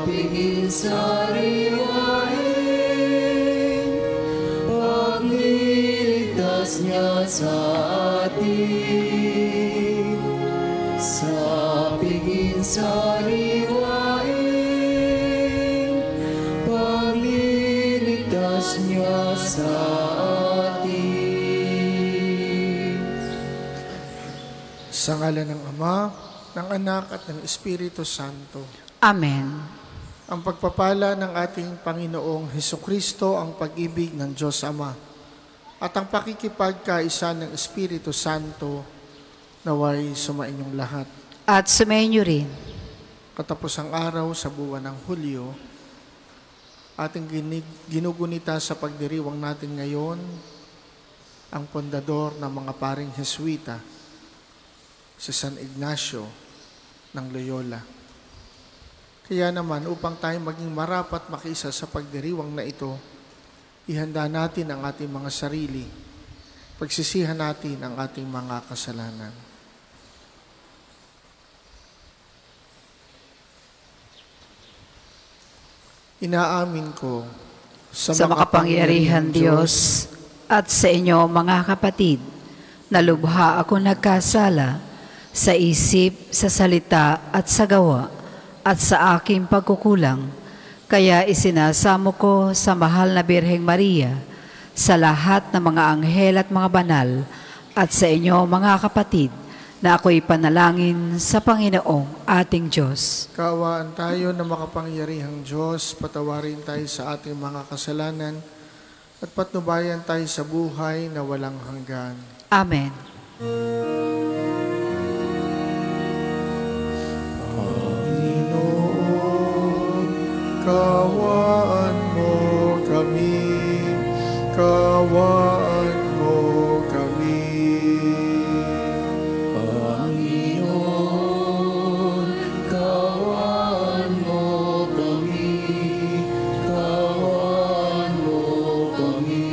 piging sariwain, pagliligtas niya sa atin. Sa piging sariwain, pagliligtas niya sa atin. Sa ngalan ng Ama, ng Anak at ng Espiritu Santo. Amen. Ang pagpapala ng ating Panginoong Hesukristo, ang pag-ibig ng Diyos Ama, at ang pakikipagkaisa ng Espiritu Santo naway sumainyong lahat. At sumainyo rin. Katapos ang araw sa buwan ng Hulyo, ating ginugunita sa pagdiriwang natin ngayon ang pundador ng mga paring Jesuita, si San Ignacio ng Loyola. Kaya naman, upang tayo maging marapat makiisa sa pagdiriwang na ito, ihanda natin ang ating mga sarili, pagsisihan natin ang ating mga kasalanan. Inaamin ko Sa makapangyarihan Diyos at sa inyo mga kapatid, na lubha ako nagkasala sa isip, sa salita at sa gawa at sa aking pagkukulang. Kaya isinasamo ko sa mahal na Birheng Maria, sa lahat ng mga anghel at mga banal, at sa inyo mga kapatid, na ako'y panalangin sa Panginoong ating Diyos. Kaawaan tayo na makapangyarihang Diyos, patawarin tayo sa ating mga kasalanan at patnubayan tayo sa buhay na walang hanggan. Amen. Panginoon, kaawaan mo kami, kaawaan mo kami. Panginoon, kaawaan mo kami, kaawaan mo kami.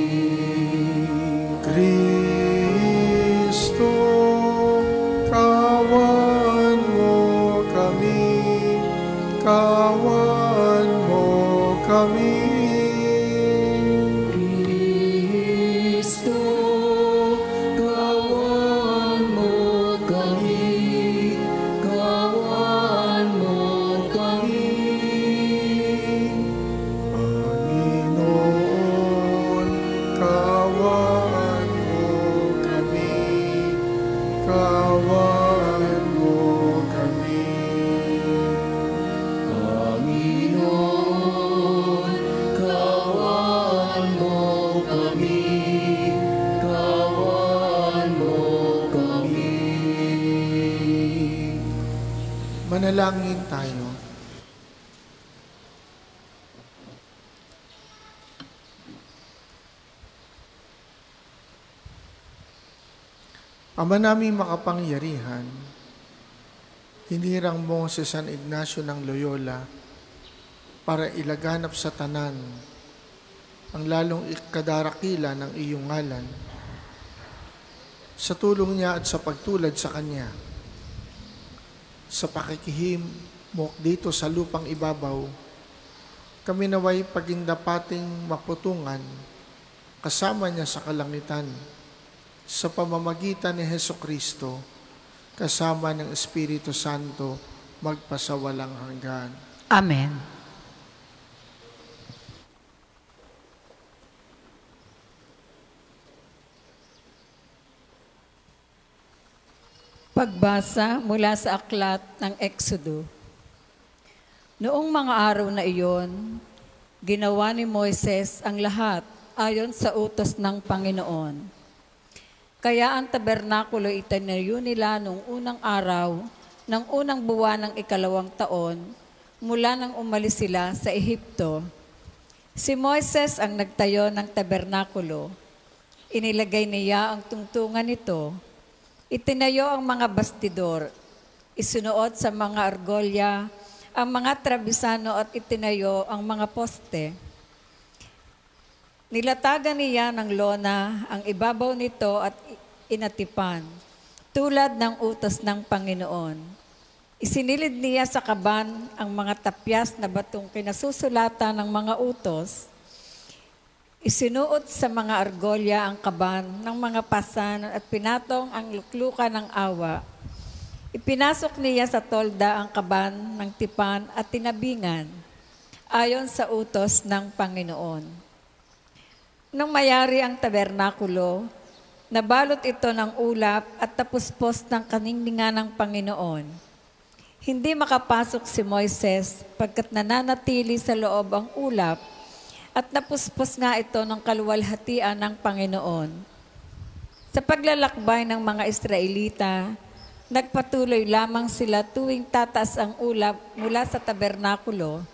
Kristo, kaawaan mo kami, kaawaan mo kami. Kristo, kaawaan mo kami, kaawaan mo kami. Panginoon, kaawaan mo kami, kaawaan mo kami. Panginoon, kaawaan mo kami, kaawaan mo kami. Manalangin tayo. Ama naming makapangyarihan, hinirang mo si San Ignacio ng Loyola para ilaganap sa tanan ang lalong ikadarakila ng iyong ngalan. Sa tulong niya at sa pagtulad sa kanya, sa pakikihimok dito sa lupang ibabaw, kami naway pagindapating maputungan kasama niya sa kalangitan, sa pamamagitan ni Hesukristo, kasama ng Espiritu Santo, magpasawalang hanggan. Amen. Pagbasa mula sa aklat ng Exodo. Noong mga araw na iyon, ginawa ni Moises ang lahat ayon sa utos ng Panginoon. Kaya ang tabernakulo itinayo nila noong unang araw ng unang buwan ng 2nd taon mula nang umalis sila sa Ehipto. Si Moises ang nagtayo ng tabernakulo. Inilagay niya ang tungtungan nito. Itinayo ang mga bastidor. Isunuot sa mga argolya ang mga trabisano at itinayo ang mga poste. Nilatagan niya ng lona ang ibabaw nito at inatipan, tulad ng utos ng Panginoon. Isinilid niya sa kaban ang mga tapyas na batong kinasusulatan ng mga utos. Isinuot sa mga argolya ang kaban ng mga pasan at pinatong ang luklukan ng awa. Ipinasok niya sa tolda ang kaban ng tipan at tinabingan, ayon sa utos ng Panginoon. Nang mayari ang tabernakulo, nabalot ito ng ulap at tapuspos ng kaningningan ng Panginoon. Hindi makapasok si Moises pagkat nananatili sa loob ang ulap at napuspos nga ito ng kaluwalhatian ng Panginoon. Sa paglalakbay ng mga Israelita, nagpatuloy lamang sila tuwing tataas ang ulap mula sa tabernakulo.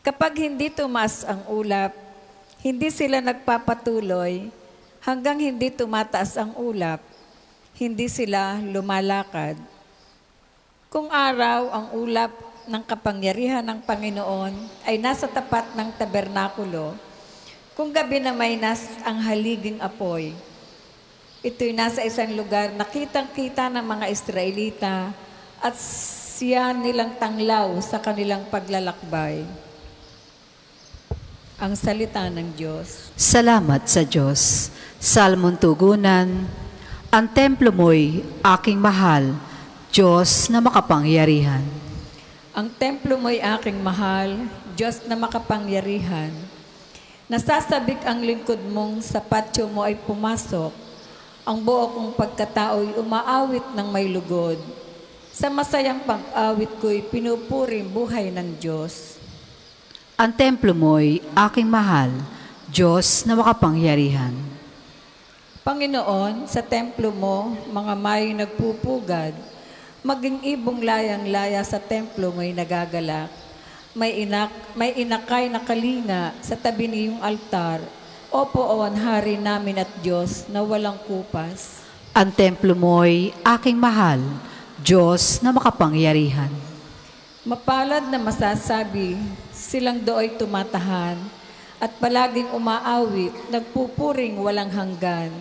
Kapag hindi tumaas ang ulap, hindi sila nagpapatuloy hanggang hindi tumataas ang ulap, hindi sila lumalakad. Kung araw ang ulap ng kapangyarihan ng Panginoon ay nasa tapat ng tabernakulo, kung gabi na may ang haliging apoy, ito'y nasa isang lugar na kitang-kita ng mga Israelita at siya nilang tanglaw sa kanilang paglalakbay. Ang salita ng Diyos. Salamat sa Diyos. Salmon tugunan, ang templo mo'y aking mahal, Diyos na makapangyarihan. Ang templo mo'y aking mahal, Diyos na makapangyarihan. Nasasabik ang lingkod mong sa patio mo ay pumasok, ang buo kong pagkatao'y umaawit ng may lugod. Sa masayang pag-awit ko'y pinupuring buhay ng Diyos. Ang templo mo'y aking mahal, Diyos na makapangyarihan. Panginoon, sa templo mo, mga may nagpupugad, maging ibong layang-laya sa templo mo'y nagagalak. May inakay na kalinga sa tabi niyong altar. O poon, hari namin at Diyos na walang kupas. Ang templo mo'y aking mahal, Diyos na makapangyarihan. Mapalad na masasabi, silang dooy tumatahan, at palaging umaawit, nagpupuring walang hanggan.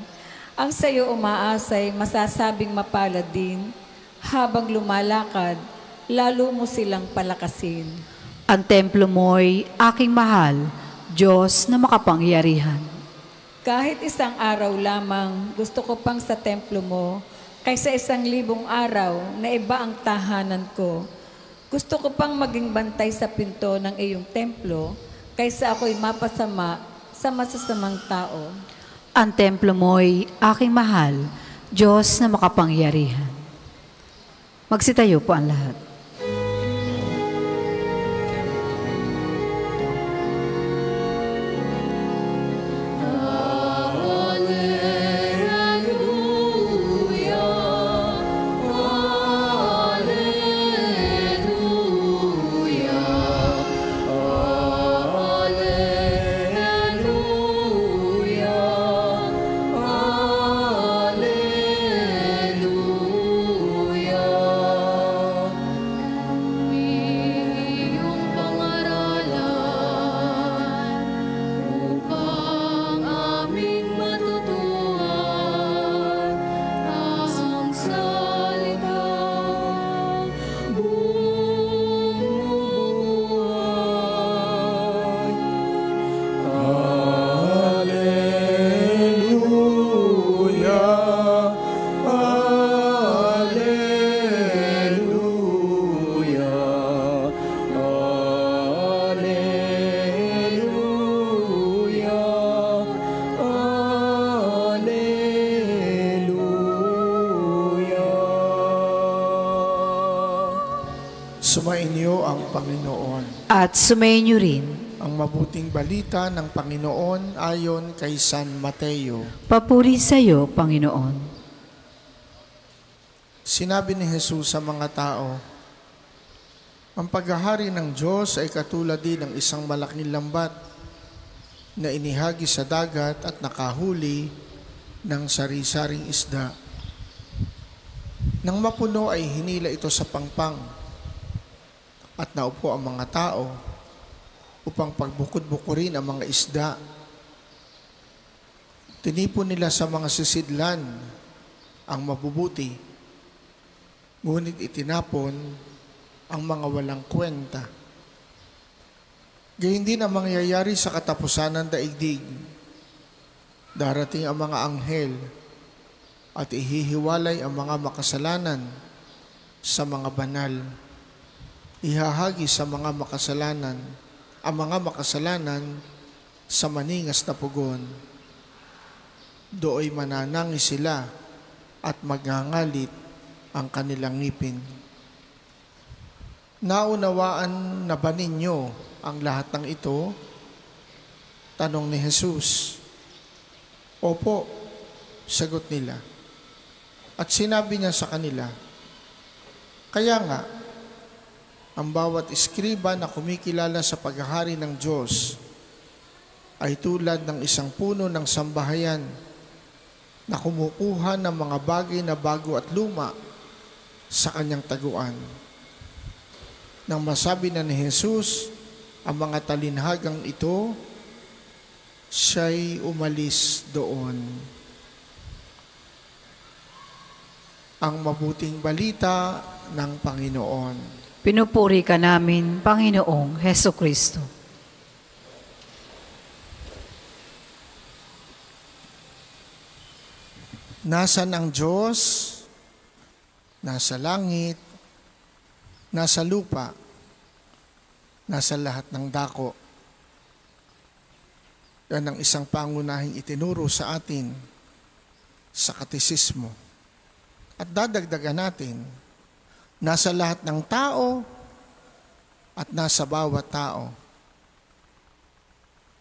Ang sayo umaasay, masasabing mapalad din, habang lumalakad, lalo mo silang palakasin. Ang templo mo'y aking mahal, Diyos na makapangyarihan. Kahit isang araw lamang, gusto ko pang sa templo mo, kaysa 1,000 araw na iba ang tahanan ko. Gusto ko pang maging bantay sa pinto ng iyong templo, kaysa ako'y mapasama sa masasamang tao. Ang templo mo'y aking mahal, Diyos na makapangyarihan. Magsitayo po ang lahat. Sumainyo ang Panginoon. At sumainyo rin. Ang mabuting balita ng Panginoon ayon kay San Mateo. Papuri sa iyo, Panginoon. Sinabi ni Jesus sa mga tao, ang paghahari ng Diyos ay katulad din ng isang malaking lambat na inihagi sa dagat at nakahuli ng sari-saring isda. Nang mapuno ay hinila ito sa pangpang at naupo ang mga tao upang pagbukod-bukurin ang mga isda. Tinipon nila sa mga sisidlan ang mabubuti, ngunit itinapon ang mga walang kwenta. Gayun din ang mangyayari sa katapusan ng daigdig. Darating ang mga anghel at ihihiwalay ang mga makasalanan sa mga banal. Ihahagi sa mga makasalanan, ang mga makasalanan sa maningas na pugon. Dooy mananangis sila at magngangalit ang kanilang ngipin. Naunawaan na ba ninyo ang lahat ng ito? Tanong ni Jesus. Opo, sagot nila. At sinabi niya sa kanila, kaya nga, ang bawat iskriba na kumikilala sa paghahari ng Diyos ay tulad ng isang puno ng sambahayan na kumukuha ng mga bagay na bago at luma sa kanyang taguan. Nang masabi na ni Jesus ang mga talinhagang ito, siya'y umalis doon. Ang mabuting balita ng Panginoon. Pinupuri ka namin, Panginoong Heso Kristo. Nasaan ang Diyos? Nasa langit, nasa lupa, nasa lahat ng dako. Yan ang isang pangunahing itinuro sa atin sa katekismo. At dadagdagan natin, nasa lahat ng tao at nasa bawat tao.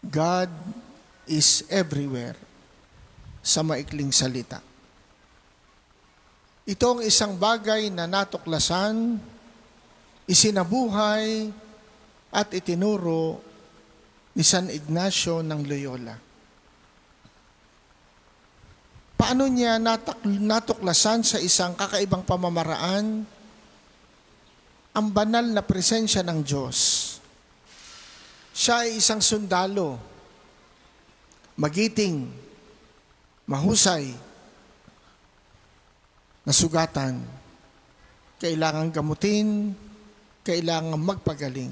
God is everywhere sa maikling salita. Ito ang isang bagay na natuklasan, isinabuhay at itinuro ni San Ignacio ng Loyola. Paano niya natuklasan sa isang kakaibang pamamaraan ang banal na presensya ng Diyos? Siya ay isang sundalo, magiting, mahusay, nasugatan, kailangang gamutin, kailangang magpagaling.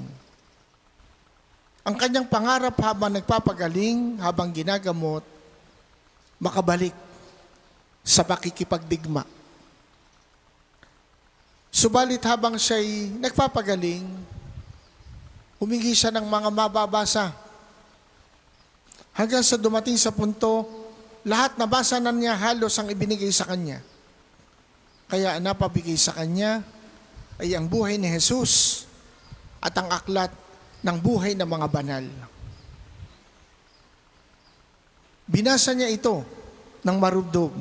Ang kanyang pangarap habang nagpapagaling, habang ginagamot, makabalik sa pakikipagdigma. Subalit habang siya'y nagpapagaling, humingi siya ng mga mababasa. Hanggang sa dumating sa punto, lahat nabasa na niya halos ang ibinigay sa kanya. Kaya ang napabigay sa kanya ay ang buhay ni Jesus at ang aklat ng buhay ng mga banal. Binasa niya ito ng marubdob.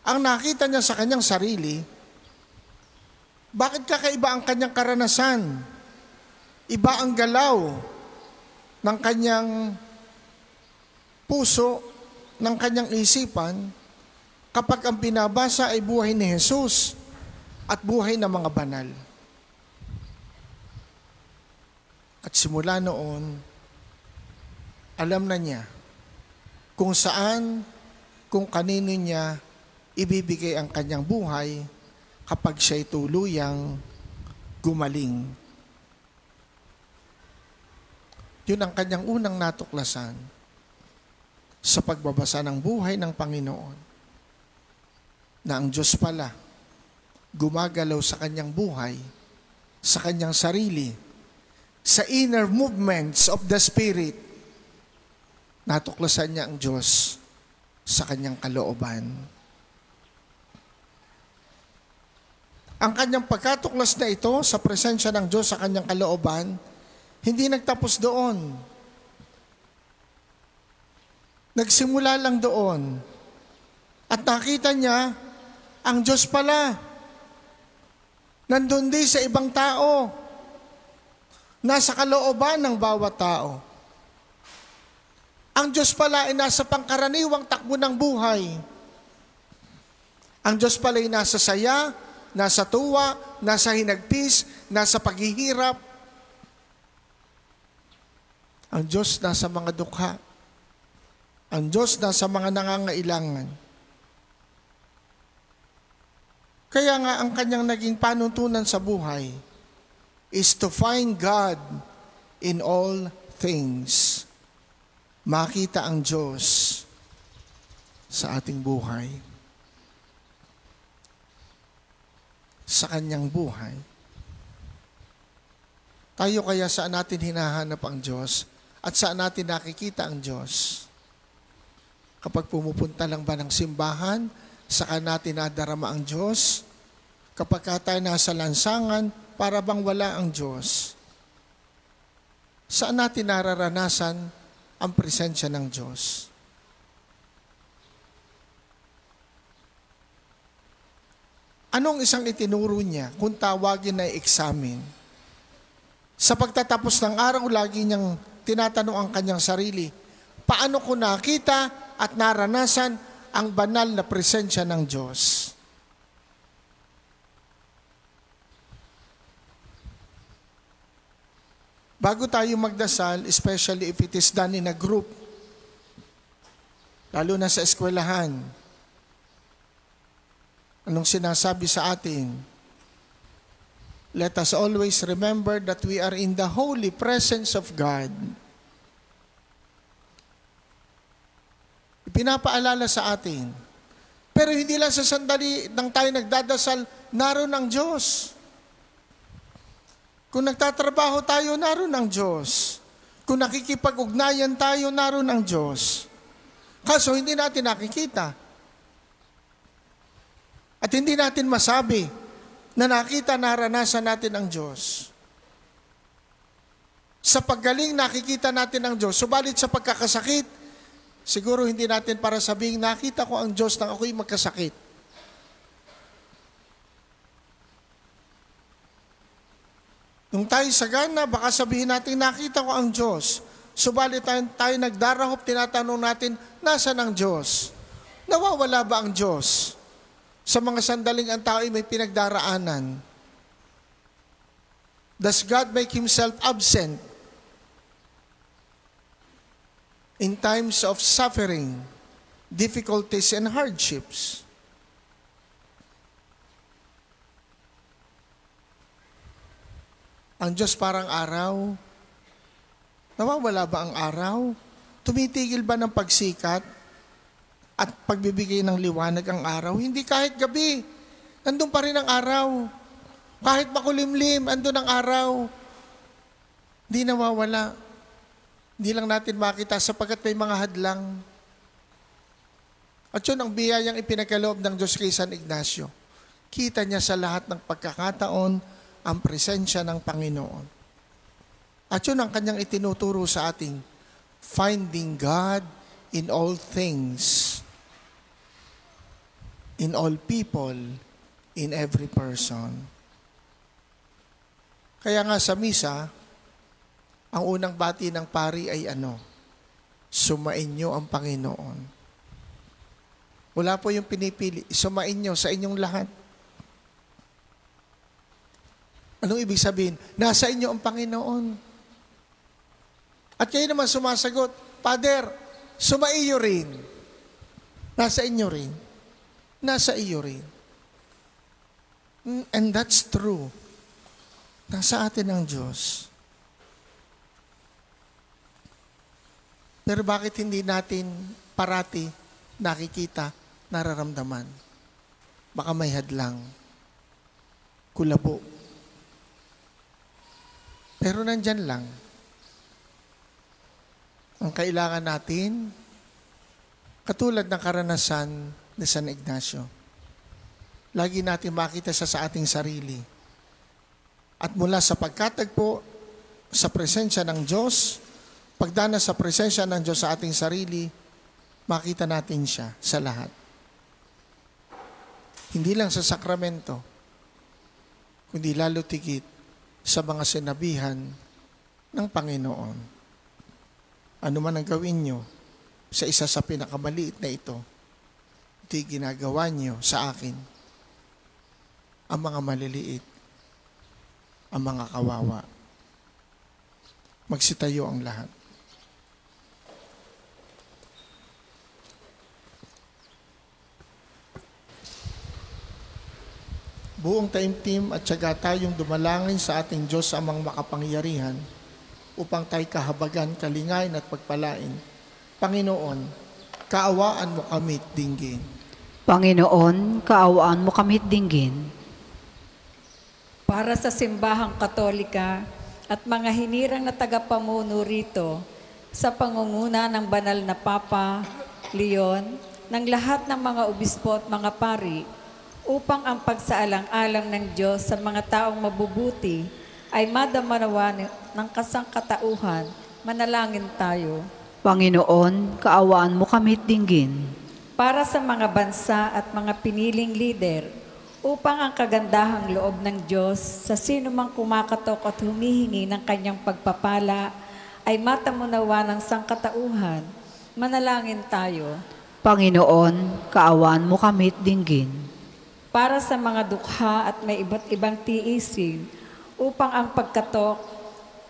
Ang nakita niya sa kanyang sarili, bakit kakaiba ang kanyang karanasan? Iba ang galaw ng kanyang puso, ng kanyang isipan, kapag ang binabasa ay buhay ni Jesus at buhay ng mga banal. At simula noon, alam na niya kung saan, kung kanino niya ibibigay ang kanyang buhay kapag siya'y tuluyang gumaling. Yun ang kanyang unang natuklasan sa pagbabasa ng buhay ng Panginoon, na ang Diyos pala gumagalaw sa kanyang buhay, sa kanyang sarili, sa inner movements of the Spirit. Natuklasan niya ang Diyos sa kanyang kalooban. Ang kanyang pagkatuklas na ito sa presensya ng Diyos sa kanyang kalooban, hindi nagtapos doon. Nagsimula lang doon. At nakita niya, ang Diyos pala, nandun din sa ibang tao, nasa kalooban ng bawat tao. Ang Diyos pala ay nasa pangkaraniwang takbo ng buhay. Ang Diyos pala ay nasa saya, nasa tuwa, nasa hinagpis, nasa paghihirap. Ang Diyos nasa mga dukha. Ang Diyos nasa mga nangangailangan. Kaya nga ang kanyang naging panuntunan sa buhay is to find God in all things. Makita ang Diyos sa ating buhay. Sa kanyang buhay. Tayo kaya saan natin hinahanap ang Diyos at saan natin nakikita ang Diyos? Kapag pumupunta lang ba ng simbahan, saka natin nadarama ang Diyos? Kapag tayo nasa lansangan, para bang wala ang Diyos? Saan natin nararanasan ang presensya ng Diyos? Anong isang itinuro niya kung tawagin na examine? Sa pagtatapos ng araw, lagi niyang tinatanong ang kanyang sarili, paano ko nakita at naranasan ang banal na presensya ng Diyos? Bago tayo magdasal, especially if it is done in a group, lalo na sa eskwelahan, anong sinasabi sa atin? Let us always remember that we are in the holy presence of God. Pinapaalala sa atin. Pero hindi lang sa sandali nang tayo nagdadasal, naroon ang Diyos. Kung nagtatrabaho tayo, naroon ang Diyos. Kung nakikipag-ugnayan tayo, naroon ang Diyos. Kaso hindi natin nakikita. At hindi natin masabi na nakita, naranasan natin ang Diyos. Sa paggaling, nakikita natin ang Diyos. Subalit sa pagkakasakit, siguro hindi natin para sabihin, nakita ko ang Diyos nang ako'y magkasakit. Nung tayo sagana, baka sabihin natin, nakita ko ang Diyos. Subalit tayo nagdarahop, tinatanong natin, nasaan ang Diyos? Nawawala ba ang Diyos? Sa mga sandaling ang tao ay may pinagdaraanan. Does God make Himself absent in times of suffering, difficulties, and hardships? Ang Diyos parang araw. Nawawala ba ang araw? Tumitigil ba ng pagsikat at pagbibigay ng liwanag ang araw? Hindi, kahit gabi, nandun pa rin ang araw. Kahit makulimlim, andun ang araw. Hindi nawawala. Hindi lang natin makita sapagkat may mga hadlang. At yun ang biyayang ipinagkaloob ng Diyos kay San Ignacio. Kita niya sa lahat ng pagkakataon ang presensya ng Panginoon. At yun ang kanyang itinuturo sa ating finding God in all things, in all people, in every person. Kaya nga sa misa, ang unang bati ng pari ay ano? Sumainyo ang Panginoon. Wala po yung pinipili. Sumainyo sa inyong lahat. Anong ibig sabihin? Nasa inyo ang Panginoon. At kayo naman sumasagot, Father, sumaiyo rin. Nasa inyo rin. Nasa iyo rin. And that's true. Nasa atin ang Diyos. Pero bakit hindi natin parati nakikita, nararamdaman? Baka may hadlang. Kulabo. Pero nandyan lang. Ang kailangan natin, katulad ng karanasan ni San Ignacio, lagi natin makita sa ating sarili. At mula sa pagkatagpo sa presensya ng Diyos, pagdana sa presensya ng Diyos sa ating sarili, makita natin siya sa lahat. Hindi lang sa sakramento, kundi lalo tigit sa mga sinabihan ng Panginoon. Ano man ang gawin nyo sa isa sa pinakamaliit na ito, ito'y ginagawa nyo sa akin. Ang mga maliliit, ang mga kawawa. Magsitayo ang lahat. buong taimtim at tiyaga tayong dumalangin sa ating Diyos amang makapangyarihan upang tayo kahabagan, kalingain at pagpalain. Panginoon, kaawaan mo kami at dinggin. Panginoon, kaawaan mo kami't dinggin. Para sa simbahang katolika at mga hinirang na tagapamuno rito, sa pangunguna ng banal na Papa Leon, ng lahat ng mga obispo at mga pari, upang ang pagsaalang-alang ng Diyos sa mga taong mabubuti ay madamanawa ng kasangkatauhan, manalangin tayo. Panginoon, kaawaan mo kami't dinggin. Para sa mga bansa at mga piniling lider, upang ang kagandahang loob ng Diyos sa sino mang kumakatok at humihingi ng kanyang pagpapala ay matamunawa ng sangkatauhan, manalangin tayo. Panginoon, kaawaan mo kami't dinggin. Para sa mga dukha at may iba't ibang tiisin, upang ang pagkatok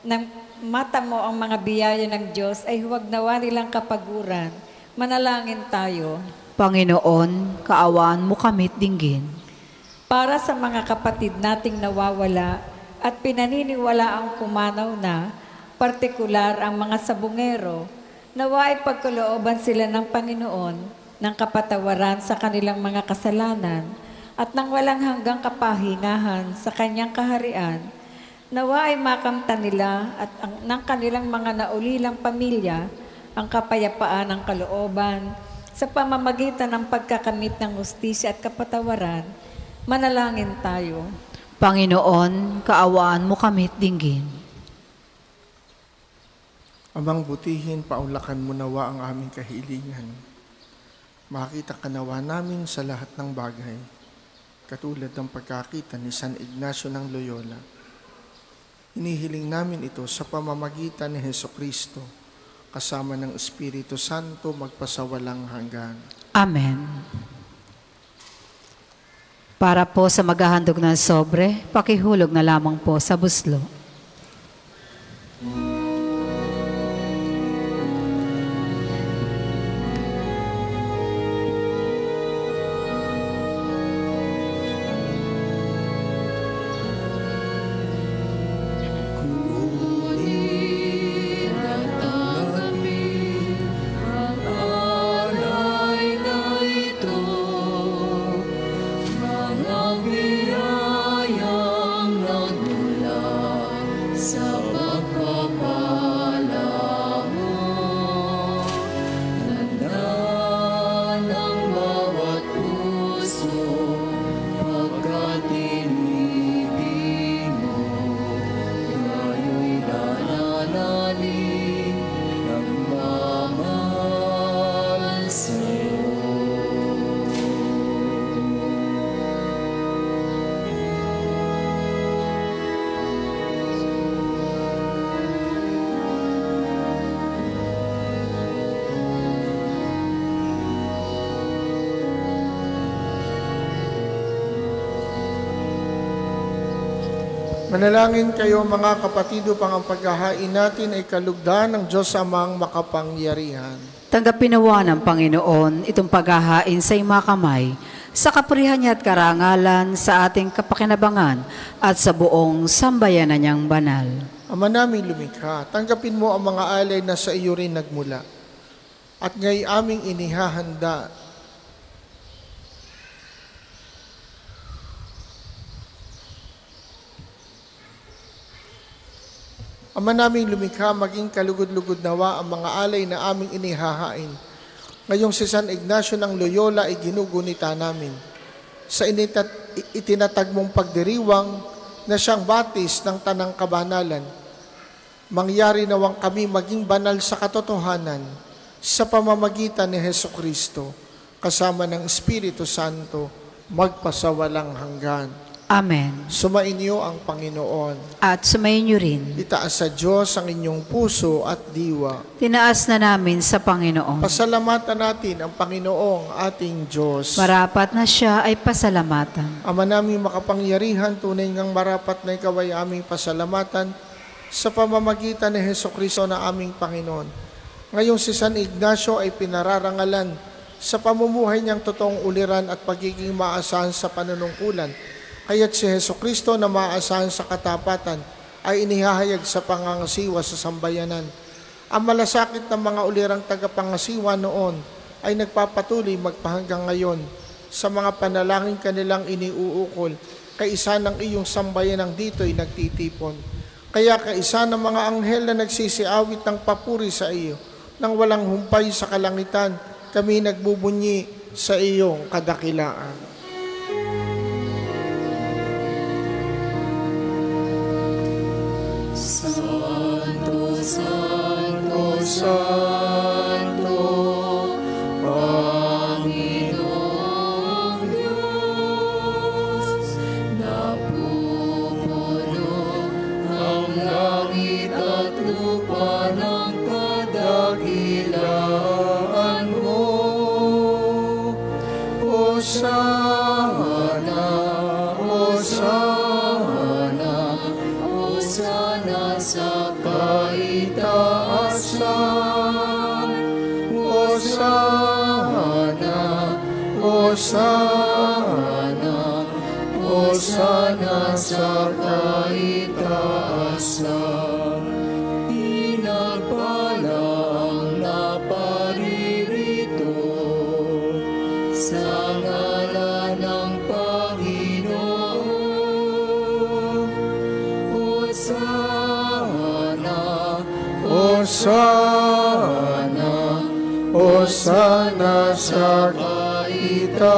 ng mata mo ang mga biyaya ng Diyos ay huwag nawa nilang kapaguran, manalangin tayo. Panginoon, kaawaan mo kami't dinggin. Para sa mga kapatid nating nawawala at pinaniniwala ang pumanaw na, partikular ang mga sabungero, nawa ay pagkalooban sila ng Panginoon ng kapatawaran sa kanilang mga kasalanan at ng walang hanggang kapahingahan sa kanyang kaharian, nawa ay makamtan nila at ng kanilang mga naulilang pamilya ang kapayapaan ng kalooban sa pamamagitan ng pagkakamit ng hustisya at kapatawaran, manalangin tayo. Panginoon, kaawaan mo kami't dinggin. Amang butihin, paunlakan mo nawa ang aming kahilingan. Makita ka nawa namin sa lahat ng bagay, katulad ng pagkakita ni San Ignacio ng Loyola. Inihiling namin ito sa pamamagitan ni Hesukristo, kasama ng Espiritu Santo magpasawalang hanggan. Amen. Para po sa maghahandog ng sobre, pakihulog na lamang po sa buslo. Manalangin kayo mga kapatid upang ang paghahain natin ay kalugdan ng Diyos amang makapangyarihan. Tanggapin nawa ng Panginoon itong paghahain sa iyong mga kamay, sa kapurihan niya at karangalan, sa ating kapakinabangan at sa buong sambayanan niyang banal. Ama naming lumikha, tanggapin mo ang mga alay na sa iyo rin nagmula, at ngay aming inihahanda Ama naming lumikha, maging kalugod-lugod nawa ang mga alay na aming inihahain. Ngayong si San Ignacio ng Loyola ay ginugunita namin sa itinatag mong pagdiriwang na siyang batis ng tanang kabanalan. Mangyari nawang kami maging banal sa katotohanan sa pamamagitan ni Hesukristo, kasama ng Espiritu Santo, magpasawalang hanggan. Amen. Sumainyo ang Panginoon. At sumayin niyo rin. Itaas sa Diyos ang inyong puso at diwa. Tinaas na namin sa Panginoon. Pasalamatan natin ang Panginoong ating Diyos. Marapat na siya ay pasalamatan. Ama naming makapangyarihan, tunay ngang marapat na ikaw ay aming pasalamatan sa pamamagitan ni Hesukristo na aming Panginoon. Ngayong si San Ignacio ay pinararangalan sa pamumuhay niyang totoong uliran at pagiging maasahan sa panunungkulan Kaya't si Hesukristo na maaasahan sa katapatan ay inihahayag sa pangangasiwa sa sambayanan. Ang malasakit ng mga ulirang tagapangasiwa noon ay nagpapatuloy magpahanggang ngayon sa mga panalangin kanilang iniuukol, kaisa ng iyong sambayanang dito'y nagtitipon. Kaya kaisa ng mga anghel na nagsisiawit ng papuri sa iyo, nang walang humpay sa kalangitan, kami nagbubunyi sa iyong kadakilaan. Santo, Santo, Santo, Panginoong Diyos, napupulong ang langit at lupa ng kadakilaan mo. Hosana, Hosana, Hosana sa kaitaasan. Hosana, Hosana, Hosana sa kaitaasan. Pinagpala ang naparirito sa ngalan ng Panginoon. Hosana, Hosana, Hosana sa kaitaasan.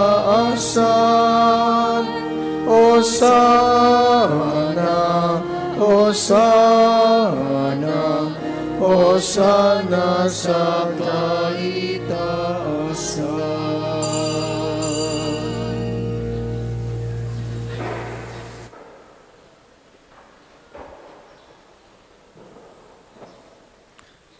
Hosana, Hosana, Hosana sa kaitaasan.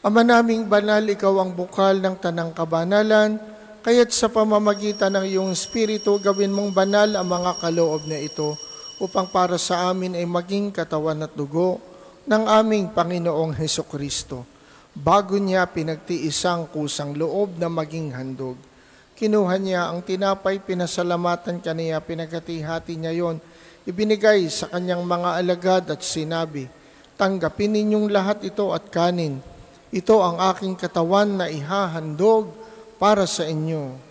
Ama naming banal, ikaw ang bukal ng tanang kabanalan, kaya't sa pamamagitan ng iyong Espiritu, gawin mong banal ang mga kaloob na ito, upang para sa amin ay maging katawan at dugo ng aming Panginoong Hesukristo. Bago niya pinagtiisang kusang loob na maging handog. Kinuha niya ang tinapay, pinasalamatan kaniya, pinagkati-hati niya yon, ibinigay sa kanyang mga alagad at sinabi, "Tanggapin ninyong lahat ito at kanin. Ito ang aking katawan na ihahandog para sa inyo."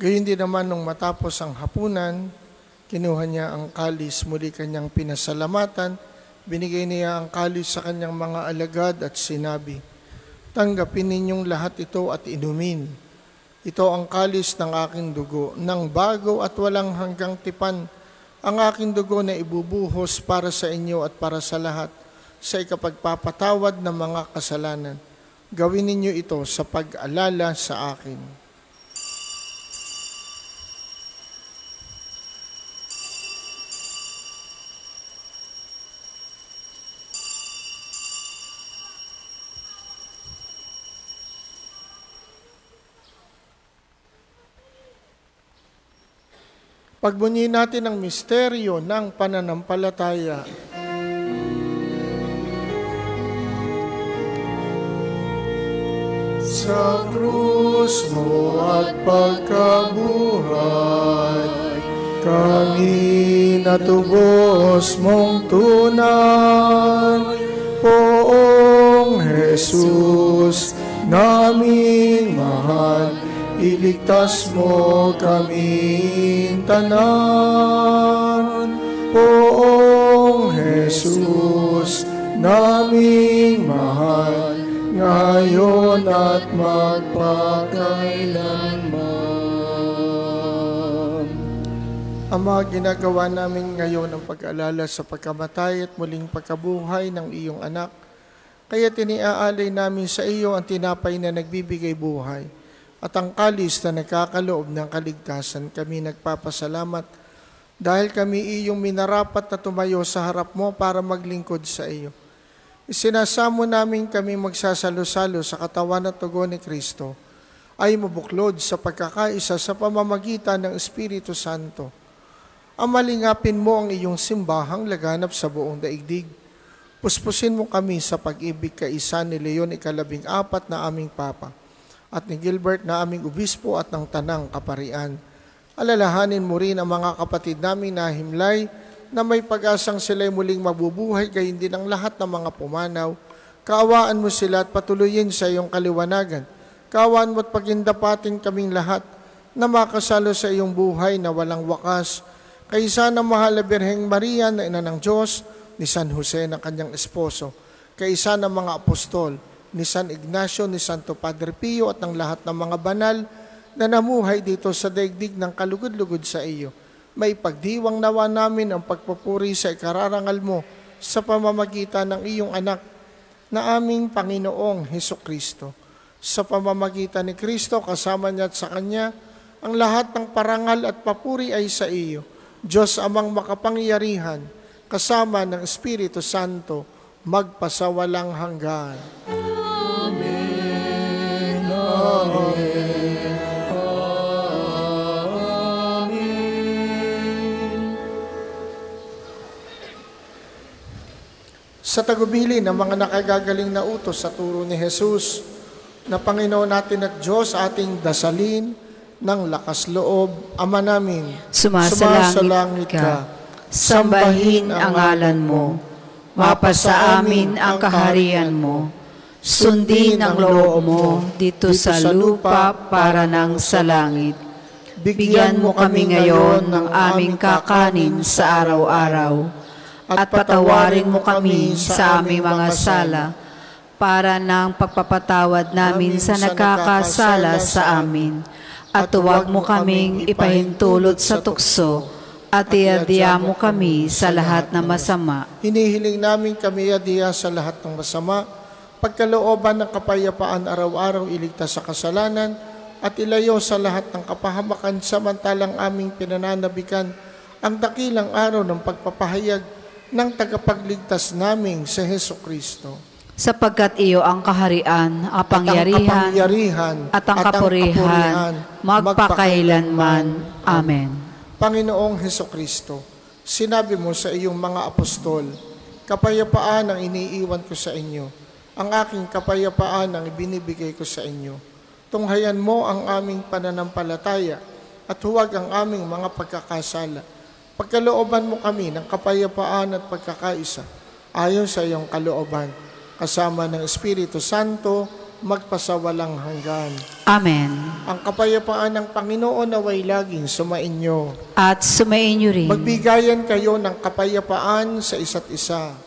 Gayun din naman nung matapos ang hapunan, kinuha niya ang kalis, muli kanyang pinasalamatan, binigay niya ang kalis sa kanyang mga alagad at sinabi, "Tanggapin ninyong lahat ito at inumin. Ito ang kalis ng aking dugo, ng bago at walang hanggang tipan, ang aking dugo na ibubuhos para sa inyo at para sa lahat, sa ikapagpapatawad ng mga kasalanan. Gawin ninyo ito sa pag-alala sa akin." Pagbunyi natin ang misteryo ng pananampalataya. Sa krus mo at pagkabuhay, kami natubos mong tunay. Poong Jesus, naming mahal, iligtas mo kaming tanan. Poong Jesus, naming mahal, ngayon at magpakailanman. Ama, ginagawa namin ngayon ang pag-alala sa pagkamatay at muling pagkabuhay ng iyong anak. Kaya tiniaalay namin sa iyo ang tinapay na nagbibigay buhay at ang kalis na nagkakaloob ng kaligtasan. Kami nagpapasalamat dahil kami iyong minarapat na tumayo sa harap mo para maglingkod sa iyo. Isinasamo namin kami magsasalo-salo sa katawan at tugo ni Kristo ay mabuklod sa pagkakaisa sa pamamagitan ng Espiritu Santo. Amalingapin mo ang iyong simbahang laganap sa buong daigdig. Puspusin mo kami sa pag-ibig kaisa ni Leon ika-14 na aming Papa at ni Gilbert na aming Obispo at ng Tanang Kaparian. Alalahanin mo rin ang mga kapatid namin na himlay na may pag-asang sila'y muling mabubuhay, gayon din ang lahat ng mga pumanaw. Kaawaan mo sila at patuloyin sa iyong kaliwanagan. Kaawaan mo at pagindapatin kaming lahat na makasalo sa iyong buhay na walang wakas. Kaisa ng mahal na Birheng Maria na ina ng Diyos, ni San Jose na kanyang esposo, kaisa ng mga apostol, ni San Ignacio, ni Santo Padre Pio at ng lahat ng mga banal na namuhay dito sa daigdig ng kalugod-lugod sa iyo. May pagdiwang nawa namin ang pagpupuri sa ikararangal mo sa pamamagitan ng iyong anak na aming Panginoong Hesukristo. Sa pamamagitan ni Kristo, kasama niya at sa Kanya, ang lahat ng parangal at papuri ay sa iyo, Diyos amang makapangyarihan, kasama ng Espiritu Santo, magpasawalang hanggan. Amen. Amen. Amen. Sa tagubili ng mga nakagagaling na utos sa turo ni Jesus, na Panginoon natin at Diyos, ating dasalin ng lakas loob, Ama namin, Sumasalangit ka. Sambahin ang ngalan mo, mapasa amin ang kaharian mo, sundin ang loob mo dito sa lupa para ng sa langit. Bigyan mo kami ngayon ng aming kakanin sa araw-araw, at patawarin mo kami sa aming mga sala, para ng pagpapatawad namin sa nagkakasala sa amin, at huwag mo kaming ipahintulot sa tukso, at iadya mo kami sa lahat ng masama. Hinihiling namin kami iadya sa lahat ng masama, pagkalooban ng kapayapaan araw-araw iligtas sa kasalanan, at ilayo sa lahat ng kapahamakan samantalang aming pinananabikan ang dakilang araw ng pagpapahayag ng tagapagligtas naming sa Hesukristo. Sapagkat iyo ang kaharian, ang pangyarihan, at ang kapurihan, magpakailanman. Amen. Panginoong Hesukristo, sinabi mo sa iyong mga apostol, kapayapaan ang iniiwan ko sa inyo, ang aking kapayapaan ang ibinibigay ko sa inyo. Tunghayan mo ang aming pananampalataya at huwag ang aming mga pagkakasala. Pagkalooban mo kami ng kapayapaan at pagkakaisa, ayon sa iyong kalooban, kasama ng Espiritu Santo, magpasawalang hanggan. Amen. Ang kapayapaan ng Panginoon naway laging sumainyo. At sumainyo rin. Magbigayan kayo ng kapayapaan sa isa't isa.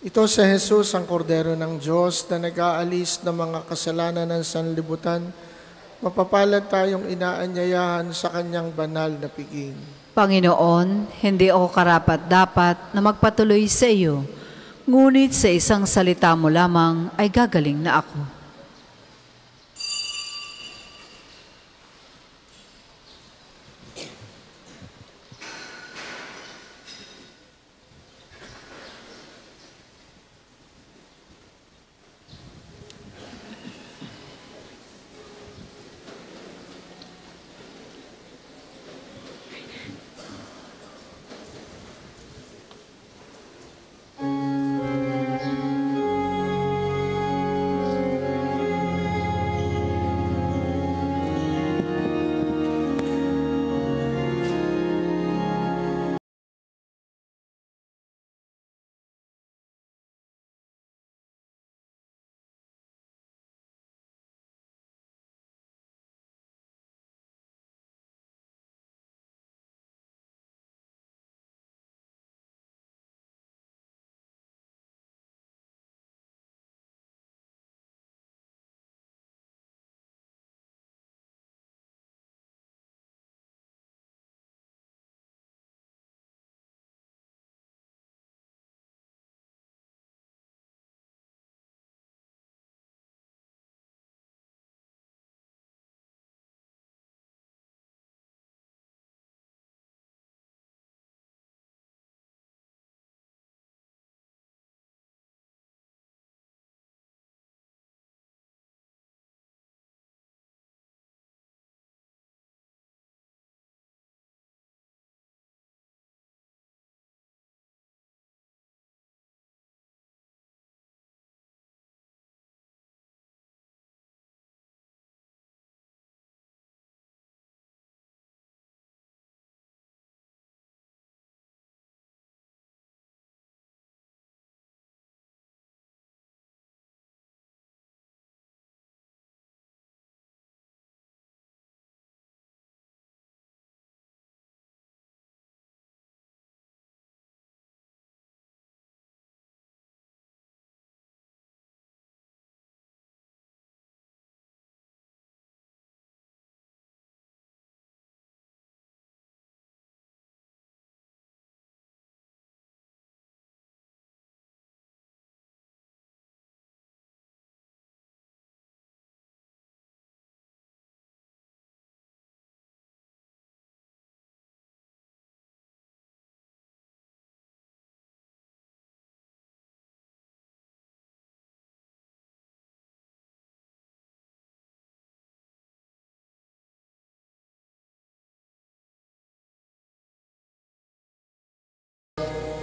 Ito si Jesus, ang kordero ng Diyos na nag-aalis ng mga kasalanan ng sanlibutan. Mapapalad tayong inaanyayahan sa kanyang banal na piging. Panginoon, hindi ako karapat-dapat na magpatuloy sa iyo, ngunit sa isang salita mo lamang ay gagaling na ako.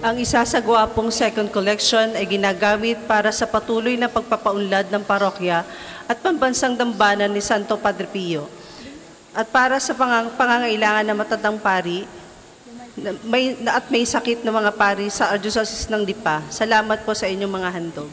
Ang isasagawa pong second collection ay ginagamit para sa patuloy na pagpapaunlad ng parokya at pambansang dambana ni Santo Padre Pio. At para sa pangangailangan ng matatang pari at may sakit na mga pari sa Archdiocese ng Lipa. Salamat po sa inyong mga handog.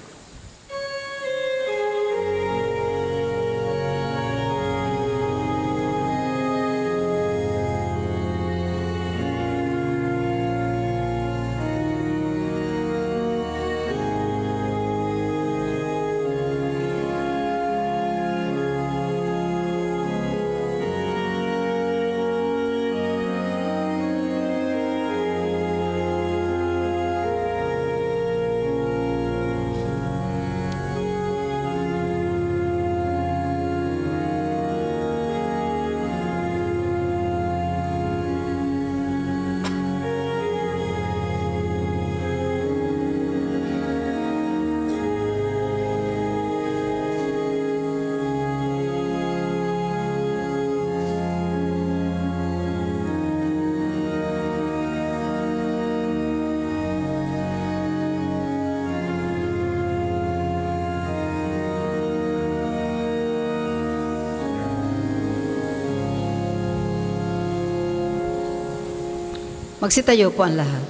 Magsitayo po ang lahat.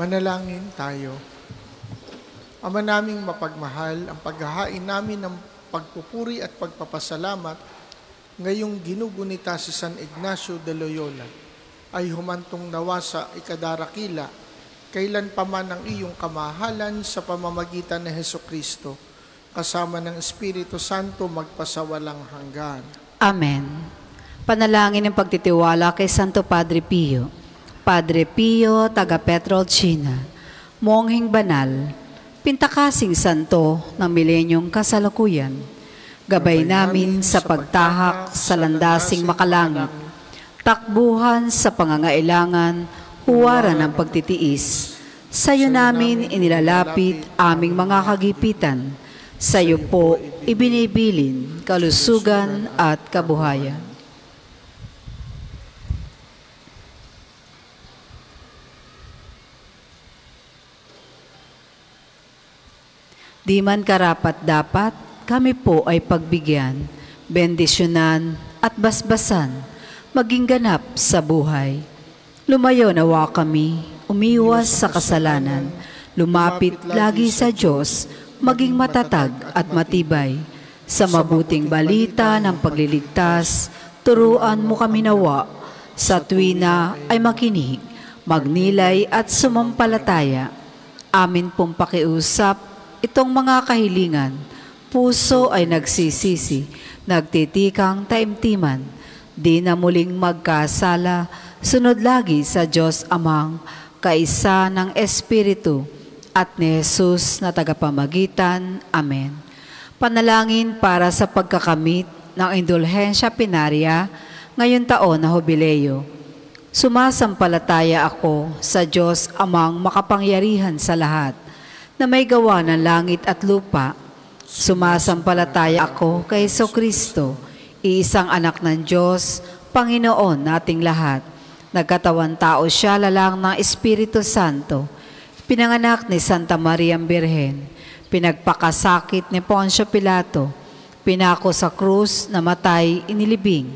Manalangin tayo. Ama naming mapagmahal, ang paghahain namin ng pagpupuri at pagpapasalamat ngayong ginugunita si San Ignacio de Loyola ay humantong nawa sa ikadarakila kailan pa man ang iyong kamahalan sa pamamagitan ni Hesukristo, kasama ng Espiritu Santo magpasawalang hanggan. Amen. Panalangin ng pagtitiwala kay Santo Padre Pio. Padre Pio, taga Petrolcina, monghing banal, pintakasing santo ng milenyong kasalukuyan, gabay namin sa pagtahak sa landasing makalangit, takbuhan sa pangangailangan, huwaran ng pagtitiis. Sa iyo namin inilalapit aming mga kagipitan, sa iyo po ibinibilin kalusugan at kabuhayan. Di man karapat-dapat, kami po ay pagbigyan, bendisyonan at basbasan, maging ganap sa buhay. Lumayo nawa kami, umiwas sa kasalanan, lumapit lagi sa Diyos, maging matatag at matibay. Sa mabuting balita ng pagliligtas, turuan mo kami nawa, sa tuwina ay makinig, magnilay at sumampalataya. Amin pong pakiusap, itong mga kahilingan, puso ay nagsisisi, nagtitikang taimtiman, di na muling magkasala, sunod lagi sa Diyos Amang, kaisa ng Espiritu, at ni Jesus na tagapamagitan. Amen. Panalangin para sa pagkakamit ng indulhensya pinaria ngayon taon na Jubileo. Sumasampalataya ako sa Diyos Amang makapangyarihan sa lahat, na may gawa ng langit at lupa. Sumasampalataya ako kay Jesucristo, iisang anak ng Diyos, Panginoon nating lahat. Nagkatawan tao siya lalang ng Espiritu Santo. Pinanganak ni Santa Maria Birhen. Pinagpakasakit ni Poncio Pilato. Pinako sa krus, namatay, inilibing.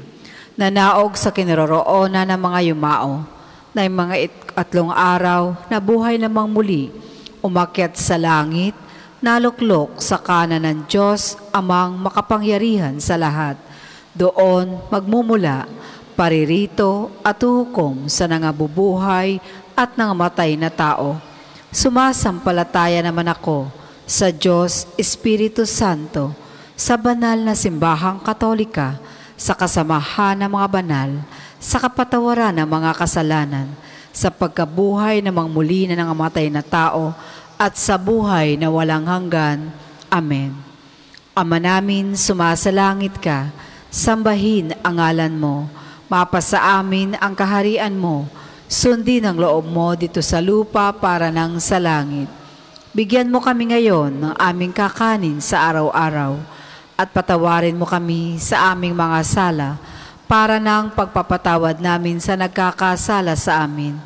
Nanaog sa kinaroroonan ng mga yumao. Na mga 3 araw, nabuhay namang muli. Umakyat sa langit, naluklok sa kanan ng Diyos Amang makapangyarihan sa lahat. Doon magmumula, paririto at hukom sa nangabubuhay at nangamatay na tao. Sumasampalataya naman ako sa Diyos Espiritu Santo, sa banal na simbahang Katolika, sa kasamahan ng mga banal, sa kapatawaran ng mga kasalanan, sa pagkabuhay na mangmuli na nangamatay na tao, at sa buhay na walang hanggan. Amen. Ama namin, sumasalangit ka, sambahin ang ngalan mo, mapasa amin ang kaharian mo, sundin ang loob mo dito sa lupa para nang sa langit. Bigyan mo kami ngayon ng aming kakanin sa araw-araw, at patawarin mo kami sa aming mga sala, para nang pagpapatawad namin sa nagkakasala sa amin.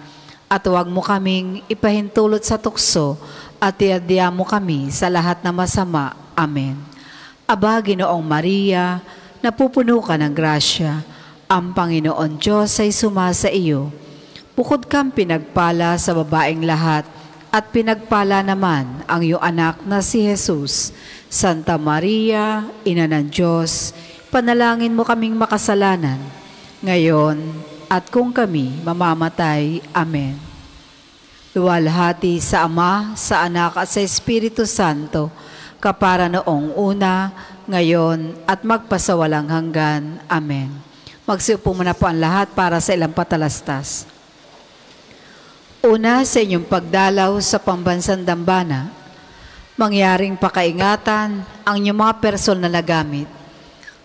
At huwag mo kaming ipahintulot sa tukso, at iadya mo kami sa lahat na masama. Amen. Aba, Ginoong Maria, napupuno ka ng grasya, ang Panginoon Diyos ay sumasa iyo. Bukod kang pinagpala sa babaeng lahat, at pinagpala naman ang iyong anak na si Jesus. Santa Maria, Ina ng Diyos, panalangin mo kaming makasalanan, ngayon at kung kami mamamatay. Amen. Luwalhati sa Ama, sa Anak at sa Espiritu Santo, kapara noong una, ngayon at magpasawalang hanggan. Amen. Magsiupo muna po ang lahat para sa ilang patalastas. Una, sa inyong pagdalaw sa pambansang dambana, mangyaring pakaingatan ang inyong mga personal na gamit.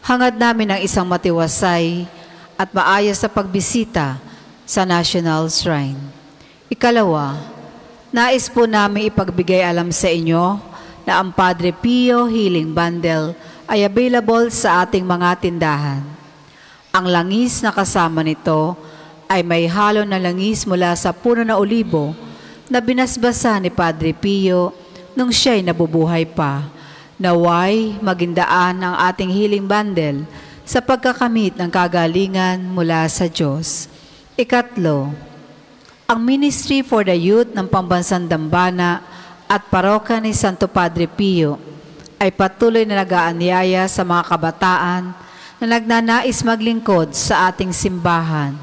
Hangad namin ang isang matiwasay at maayos na pagbisita sa National Shrine. Ikalawa, nais po namin ipagbigay alam sa inyo na ang Padre Pio Healing Bundle ay available sa ating mga tindahan. Ang langis na kasama nito ay may halo na langis mula sa puno na olibo na binasbasa ni Padre Pio nung siya'y nabubuhay pa. Naway magindaan ang ating healing bundle sa pagkakamit ng kagalingan mula sa Diyos. Ikatlo, ang Ministry for the Youth ng Pambansang Dambana at Parokya ni Santo Padre Pio ay patuloy na nag-aanyaya sa mga kabataan na nagnanais maglingkod sa ating simbahan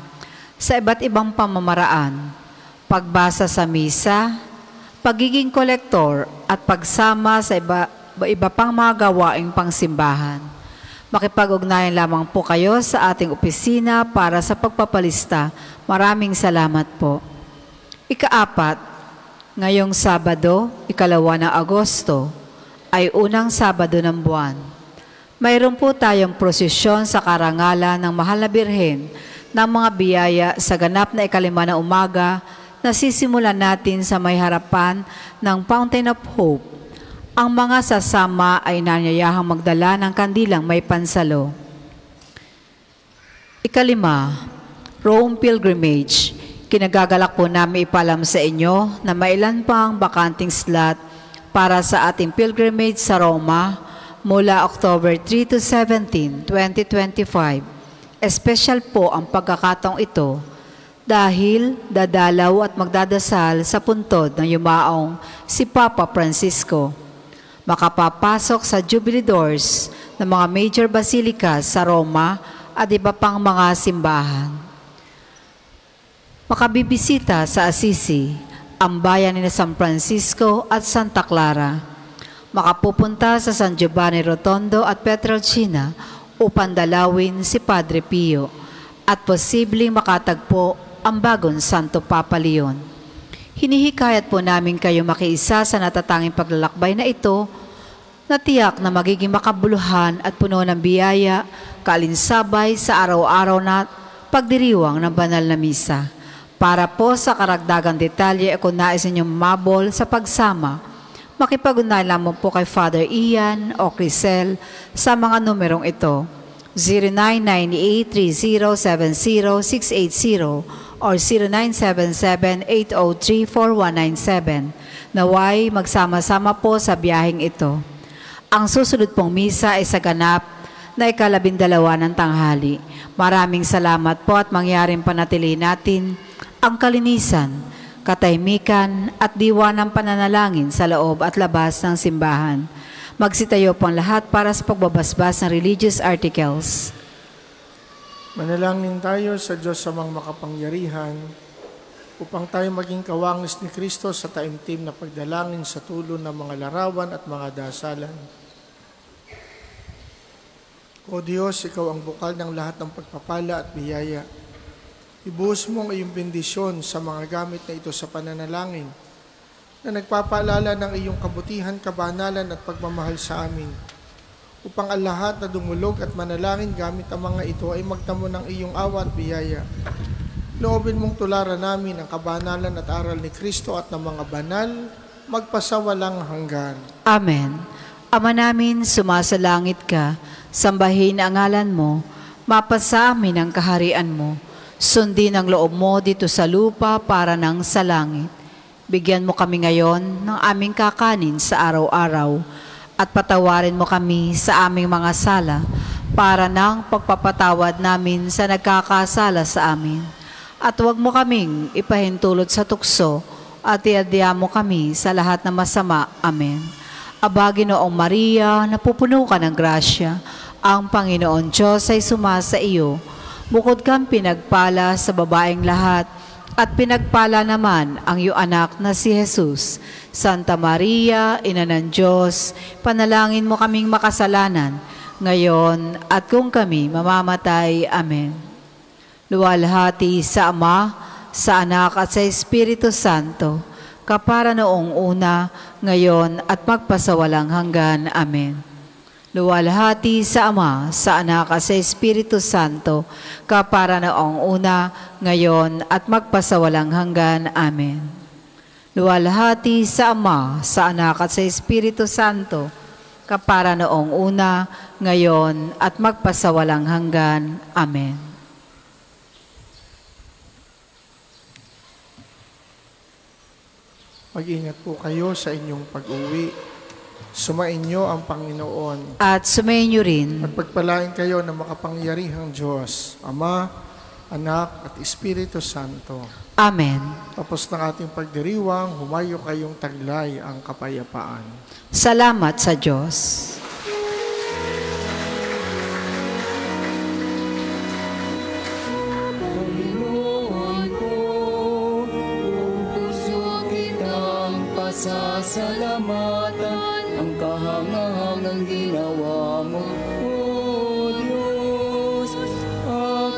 sa iba't ibang pamamaraan pagbasa sa misa, pagiging kolektor at pagsama sa iba pang mga gawaing pangsimbahan. Makipag-ugnayan lamang po kayo sa ating opisina para sa pagpapalista. Maraming salamat po. Ika-4, ngayong Sabado, 2 ng Agosto, ay unang Sabado ng buwan. Mayroon po tayong prosesyon sa karangalan ng Mahal na Birhen ng mga biyaya sa ganap na 5 ng umaga na sisimulan natin sa may harapan ng Fountain of Hope. Ang mga sasama ay nanyayahang magdala ng kandilang may pansalo. 5, Rome Pilgrimage. Kinagagalak po namin ipalam sa inyo na mailan pang bakanting slot para sa ating pilgrimage sa Roma mula October 3 to 17, 2025. Espesyal po ang pagkakataong ito dahil dadalaw at magdadasal sa puntod ng yumaong si Papa Francisco. Makapapasok sa Jubilee Doors ng mga major basilica sa Roma at iba pang mga simbahan. Makabibisita sa Assisi, ang bayan ni San Francisco at Santa Clara. Makapupunta sa San Giovanni Rotondo at Pietrelcina upang dalawin si Padre Pio at posibleng makatagpo ang bagong Santo Papa Leon. Hinihikayat po namin kayo makiisa sa natatanging paglalakbay na ito na tiyak na magiging makabuluhan at puno ng biyaya, kaalinsabay sa araw-araw na pagdiriwang ng banal na misa. Para po sa karagdagang detalye kung nais ninyong mabol sa pagsama, makipag-ugnayan lamang po kay Father Ian o Crisel sa mga numerong ito, 0998-3070-680 or 0977-803-4197. Naway magsama-sama po sa biyaheng ito. Ang susunod pong misa ay sa ganap na 12 ng tanghali. Maraming salamat po at mangyaring panatili natin ang kalinisan, katahimikan at diwa ng pananalangin sa loob at labas ng simbahan. Magsitayo po ang lahat para sa pagbabasbas ng religious articles. Manalangin tayo sa Diyos amang makapangyarihan upang tayo maging kawangis ni Kristo sa taimtim na pagdalangin sa tulong ng mga larawan at mga dasalan. O Diyos, Ikaw ang bukal ng lahat ng pagpapala at biyaya. Ibuhos mo ang iyong bendisyon sa mga gamit na ito sa pananalangin na nagpapaalala ng iyong kabutihan, kabanalan at pagmamahal sa amin, upang ang lahat na dumulog at manalangin gamit ang mga ito ay magtamo ng iyong awa at biyaya. Loobin mong tularan namin ang kabanalan at aral ni Kristo at ng mga banal, magpasawalang hanggan. Amen. Ama namin, sumasalangit ka, sambahin ang ngalan mo, mapasa amin ang kaharian mo, sundin ang loob mo dito sa lupa para nang sa langit. Bigyan mo kami ngayon ng aming kakanin sa araw-araw, at patawarin mo kami sa aming mga sala para ng pagpapatawad namin sa nagkakasala sa amin. At huwag mo kaming ipahintulot sa tukso at iadya mo kami sa lahat ng masama. Amen. Aba, Ginoong Maria, napupuno ka ng grasya, ang Panginoon Diyos ay sumasa iyo. Bukod kang pinagpala sa babaeng lahat, at pinagpala naman ang iyong anak na si Jesus. Santa Maria, Ina ng Diyos, panalangin mo kaming makasalanan, ngayon at kung kami mamamatay. Amen. Luwalhati sa Ama, sa Anak at sa Espiritu Santo, kapara noong una, ngayon at magpasawalang hanggan. Amen. Luwalhati sa Ama, sa Anak at sa Espiritu Santo, kapara noong una, ngayon at magpasawalang hanggan. Amen. Luwalhati sa Ama, sa Anak at sa Espiritu Santo, kapara noong una, ngayon at magpasawalang hanggan. Amen. Mag-ingat po kayo sa inyong pag-uwi. Sumainyo ang Panginoon. At sumainyo rin. At pagpalain kayo ng makapangyarihang Diyos, Ama, Anak at Espiritu Santo. Amen. Tapos ng ating pagdiriwang, humayo kayong taglay ang kapayapaan. Salamat sa Diyos. Panginoon ko, pasalamatan ang kahangahangang ginawa mo, O Diyos.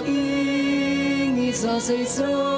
Aking isasaysay